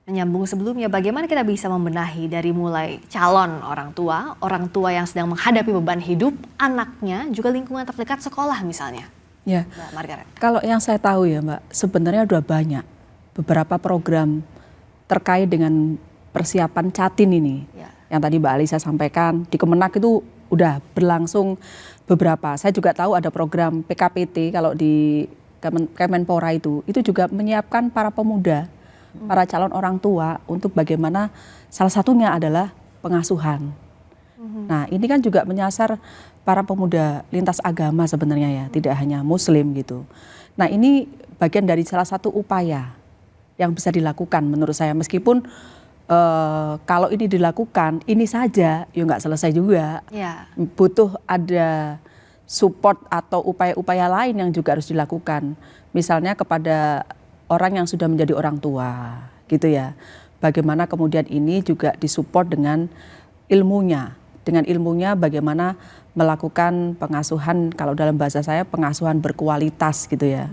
Menyambung sebelumnya, bagaimana kita bisa membenahi dari mulai calon orang tua yang sedang menghadapi beban hidup, anaknya, juga lingkungan terdekat sekolah misalnya. Ya, Mbak Margaret. kalau yang saya tahu ya Mbak, sebenarnya udah banyak beberapa program terkait dengan persiapan Catin ini. Ya. Yang tadi Mbak Alisa sampaikan, di Kemenak itu udah berlangsung beberapa. Saya juga tahu ada program PKPT kalau di Kemenpora itu juga menyiapkan para pemuda, para calon orang tua untuk bagaimana salah satunya adalah pengasuhan. Nah ini kan juga menyasar para pemuda lintas agama sebenarnya ya, tidak hanya Muslim gitu. Nah ini bagian dari salah satu upaya yang bisa dilakukan menurut saya, meskipun kalau ini dilakukan, ini saja ya nggak selesai juga. Ya. Butuh ada support atau upaya-upaya lain yang juga harus dilakukan. Misalnya kepada orang yang sudah menjadi orang tua gitu ya. Bagaimana kemudian ini juga disupport dengan ilmunya. Dengan ilmunya bagaimana melakukan pengasuhan, kalau dalam bahasa saya pengasuhan berkualitas gitu ya.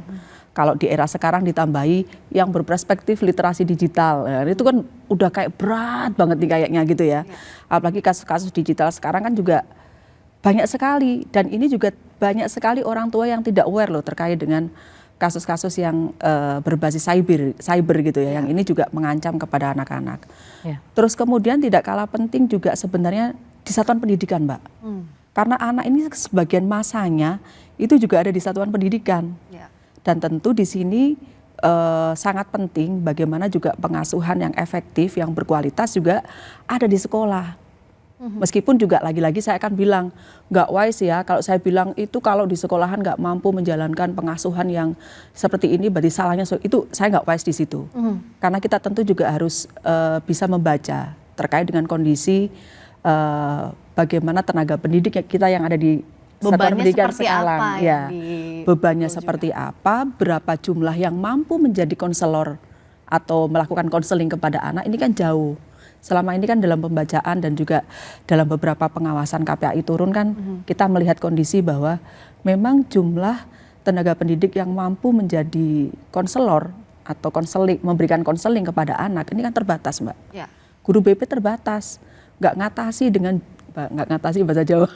Kalau di era sekarang ditambahi yang berperspektif literasi digital, nah, itu kan udah kayak berat banget nih kayaknya gitu ya. Apalagi kasus-kasus digital sekarang kan juga banyak sekali, dan ini juga banyak sekali orang tua yang tidak aware loh terkait dengan kasus-kasus yang berbasis cyber gitu ya, yang ini juga mengancam kepada anak-anak. Terus kemudian tidak kalah penting juga sebenarnya di satuan pendidikan Mbak. Karena anak ini sebagian masanya itu juga ada di satuan pendidikan. Dan tentu di sini sangat penting bagaimana juga pengasuhan yang efektif, yang berkualitas juga ada di sekolah. Meskipun juga lagi-lagi saya akan bilang nggak wise ya kalau saya bilang itu kalau di sekolahan nggak mampu menjalankan pengasuhan yang seperti ini berarti salahnya, itu saya nggak wise di situ. Karena kita tentu juga harus bisa membaca terkait dengan kondisi bagaimana tenaga pendidik kita yang ada di satuan pendidikan sekarang, ya bebannya seperti apa, berapa jumlah yang mampu menjadi konselor atau melakukan konseling kepada anak, ini kan jauh. Selama ini kan dalam pembacaan dan juga dalam beberapa pengawasan KPAI turun kan kita melihat kondisi bahwa memang jumlah tenaga pendidik yang mampu menjadi konselor atau konseling, memberikan konseling kepada anak ini kan terbatas Mbak. Guru BP terbatas, nggak ngatasi bahasa Jawa,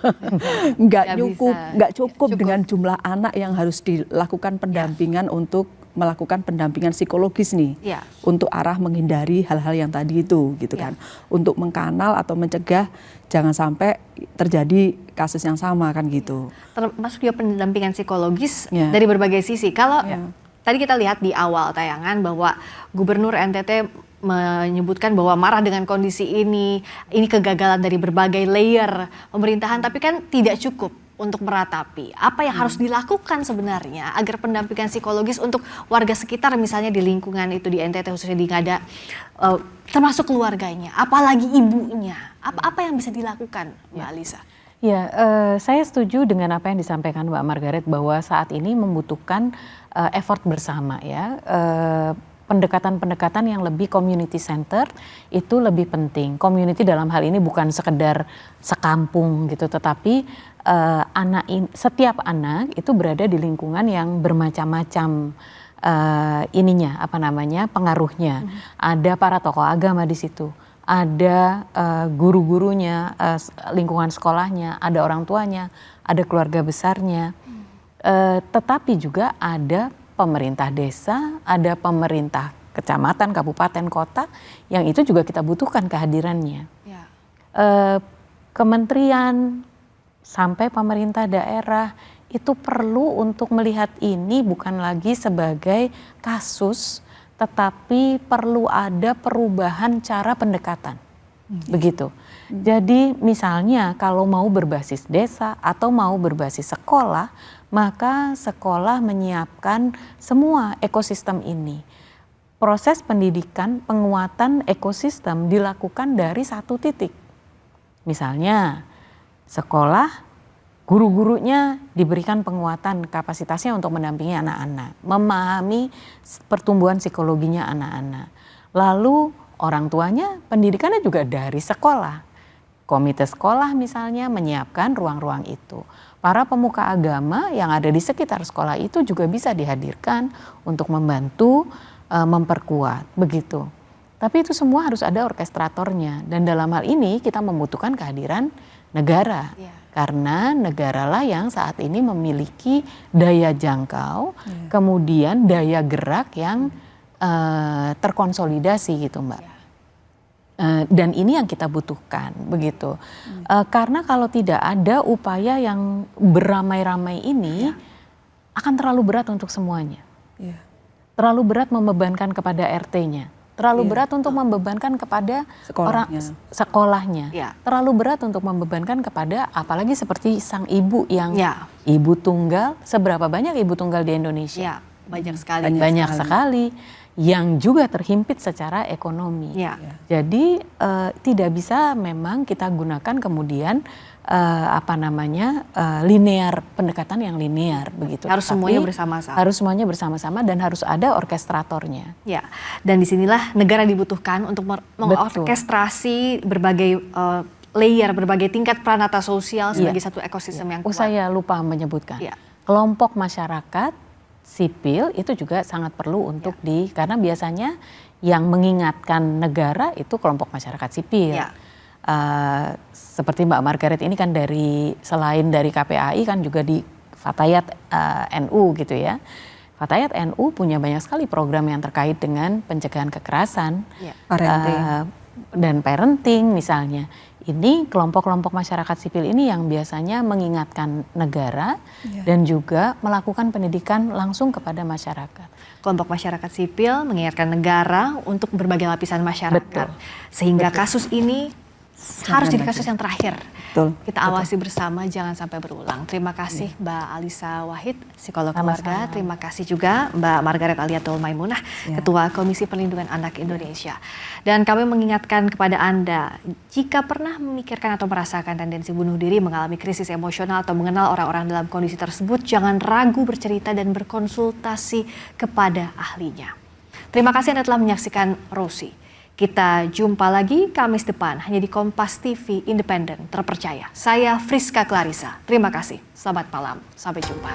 nggak cukup dengan jumlah anak yang harus dilakukan pendampingan untuk melakukan pendampingan psikologis nih, untuk arah menghindari hal-hal yang tadi itu gitu kan, untuk mengkanal atau mencegah jangan sampai terjadi kasus yang sama kan gitu. Termasuk juga pendampingan psikologis dari berbagai sisi. Kalau tadi kita lihat di awal tayangan bahwa Gubernur NTT menyebutkan bahwa marah dengan kondisi ini kegagalan dari berbagai layer pemerintahan, tapi kan tidak cukup untuk meratapi. Apa yang harus dilakukan sebenarnya agar pendampingan psikologis untuk warga sekitar misalnya di lingkungan itu di NTT khususnya di Ngada, termasuk keluarganya, apalagi ibunya, apa yang bisa dilakukan Mbak Alisa? Ya, saya setuju dengan apa yang disampaikan Mbak Margaret bahwa saat ini membutuhkan effort bersama ya. Pendekatan-pendekatan yang lebih community center itu lebih penting. Community dalam hal ini bukan sekedar sekampung gitu, tetapi setiap anak itu berada di lingkungan yang bermacam-macam pengaruhnya. Ada para tokoh agama di situ, ada guru-gurunya, lingkungan sekolahnya, ada orang tuanya, ada keluarga besarnya, tetapi juga ada pemerintah desa, ada pemerintah kecamatan, kabupaten, kota, yang itu juga kita butuhkan kehadirannya. Kementerian sampai pemerintah daerah itu perlu untuk melihat ini bukan lagi sebagai kasus, tetapi perlu ada perubahan cara pendekatan. Begitu. Jadi misalnya kalau mau berbasis desa atau mau berbasis sekolah, maka sekolah menyiapkan semua ekosistem ini. Proses pendidikan, penguatan ekosistem dilakukan dari satu titik. Misalnya sekolah, guru-gurunya diberikan penguatan kapasitasnya untuk mendampingi anak-anak, memahami pertumbuhan psikologinya anak-anak. Lalu orang tuanya pendidikannya juga dari sekolah. Komite sekolah misalnya menyiapkan ruang-ruang itu. Para pemuka agama yang ada di sekitar sekolah itu juga bisa dihadirkan untuk membantu memperkuat begitu. Tapi itu semua harus ada orkestratornya, dan dalam hal ini kita membutuhkan kehadiran negara. Karena negaralah yang saat ini memiliki daya jangkau, kemudian daya gerak yang terkonsolidasi gitu Mbak. Dan ini yang kita butuhkan begitu. Karena kalau tidak ada upaya yang beramai-ramai ini, akan terlalu berat untuk semuanya. Terlalu berat membebankan kepada RT-nya. Terlalu berat untuk membebankan kepada sekolahnya. Terlalu berat untuk membebankan kepada apalagi seperti sang ibu yang ibu tunggal. Seberapa banyak ibu tunggal di Indonesia? Banyak sekali. Banyak sekali yang juga terhimpit secara ekonomi. Jadi tidak bisa memang kita gunakan kemudian linear, pendekatan yang linear begitu. Harus semuanya bersama-sama. Harus semuanya bersama-sama dan harus ada orkestratornya. Dan disinilah negara dibutuhkan untuk mengorkestrasi berbagai layer, berbagai tingkat peranata sosial sebagai satu ekosistem yang kuat. Saya lupa menyebutkan. Kelompok masyarakat sipil itu juga sangat perlu untuk karena biasanya yang mengingatkan negara itu kelompok masyarakat sipil. Seperti Mbak Margaret ini kan selain dari KPAI kan juga di Fatayat NU gitu ya. Fatayat NU punya banyak sekali program yang terkait dengan pencegahan kekerasan dan parenting misalnya. Ini kelompok-kelompok masyarakat sipil ini yang biasanya mengingatkan negara dan juga melakukan pendidikan langsung kepada masyarakat. Kelompok masyarakat sipil mengingatkan negara untuk berbagai lapisan masyarakat. Sehingga kasus ini harus jadi kasus yang terakhir. Kita awasi bersama, jangan sampai berulang. Terima kasih Mbak Alisa Wahid, psikolog keluarga. Terima kasih juga Mbak Margaret Aliatul Maimunah, Ketua Komisi Perlindungan Anak Indonesia. Dan kami mengingatkan kepada Anda, jika pernah memikirkan atau merasakan tendensi bunuh diri, mengalami krisis emosional atau mengenal orang-orang dalam kondisi tersebut, jangan ragu bercerita dan berkonsultasi kepada ahlinya. Terima kasih Anda telah menyaksikan Rosi. Kita jumpa lagi Kamis depan hanya di Kompas TV Independen Terpercaya. Saya Friska Clarissa. Terima kasih. Selamat malam. Sampai jumpa.